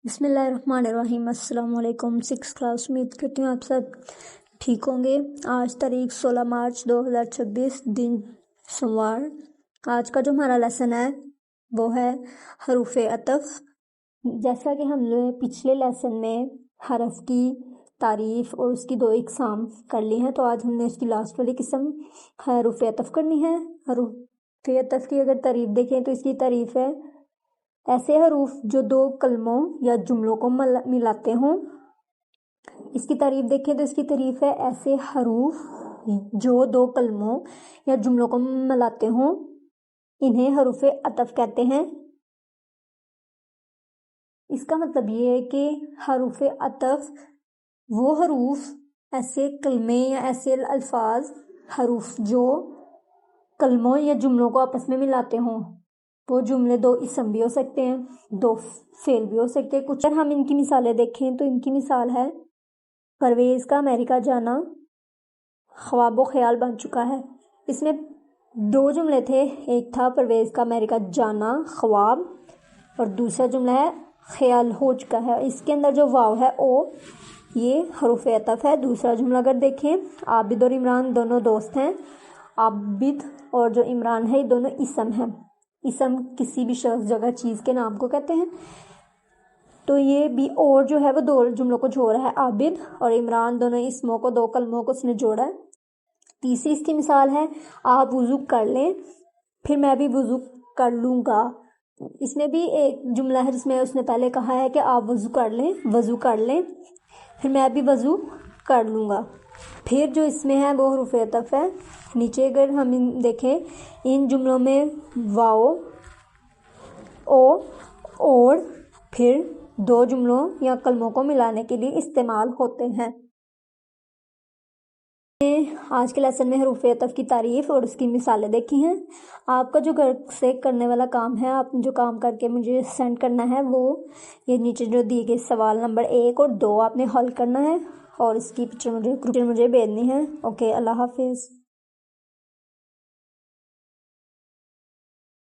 بسم اللہ الرحمن الرحیم۔ السلام علیکم۔ 6 کلاس، امید کرتی ہوں آپ سب ٹھیک ہوں گے۔ آج تاریخ 16 مارچ 2026، دن سوموار۔ آج کا جو ہمارا لیسن ہے وہ ہے حروف عطف۔ جیسا کہ ہم نے پچھلے لیسن میں حرف کی تعریف اور اس کی 2 اقسام کر لی ہیں، تو آج ہم نے اس کی لاسٹ والی قسم حروف عطف کرنی ہے۔ حروف عطف کی اگر تعریف دیکھیں تو اس کی تعریف ہے ایسے حروف جو 2 کلموں یا جملوں کو ملاتے ہوں۔ اس کی تعریف دیکھیں تو اس کی تعریف ہے ایسے حروف جو 2 کلموں یا جملوں کو ملاتے ہوں، انہیں حروف عطف کہتے ہیں۔ اس کا مطلب یہ ہے کہ حروف عطف وہ حروف، ایسے کلمے یا ایسے الفاظ، حروف جو کلموں یا جملوں کو آپس میں ملاتے ہوں۔ وہ جملے 2 اسم بھی ہو سکتے ہیں، 2 فعل بھی ہو سکتے ہیں۔ کچھ ہم ان کی مثالیں دیکھیں تو ان کی مثال ہے پرویز کا امریکہ جانا خواب و خیال بن چکا ہے۔ اس میں 2 جملے تھے، ایک تھا پرویز کا امریکہ جانا خواب، اور دوسرا جملہ ہے خیال ہو چکا ہے۔ اس کے اندر جو واو ہے او، یہ حروف عطف ہے۔ دوسرا جملہ اگر دیکھیں، عابد اور عمران دونوں دوست ہیں۔ عابد اور جو عمران ہے یہ دونوں اسم ہیں۔ اسم کسی بھی شخص، جگہ، چیز کے نام کو کہتے ہیں۔ تو یہ بھی اور جو ہے وہ 2 جملوں کو جوڑ رہا ہے، عابد اور عمران دونوں اسموں کو، 2 کلموں کو اس نے جوڑا ہے۔ تیسری اس کی مثال ہے آپ وضو کر لیں پھر میں بھی وضو کر لوں گا۔ اس میں بھی ایک جملہ ہے جس میں اس نے پہلے کہا ہے کہ آپ وضو کر لیں پھر میں بھی وضو کر لوں گا۔ پھر جو اس میں ہے وہ حروف عطف ہے۔ نیچے اگر ہم دیکھیں، ان جملوں میں واو، او اور پھر 2 جملوں یا کلموں کو ملانے کے لیے استعمال ہوتے ہیں۔ آج کے لیسن میں حروف عطف کی تعریف اور اس کی مثالیں دیکھی ہیں۔ آپ کا جو گھر سے کرنے والا کام ہے، آپ جو کام کر کے مجھے سینڈ کرنا ہے، وہ یہ نیچے جو دیے گئے سوال نمبر 1 اور 2 آپ نے حل کرنا ہے، اور اس کی پکچر مجھے بھیجنی ہے۔ اوکے، اللہ حافظ۔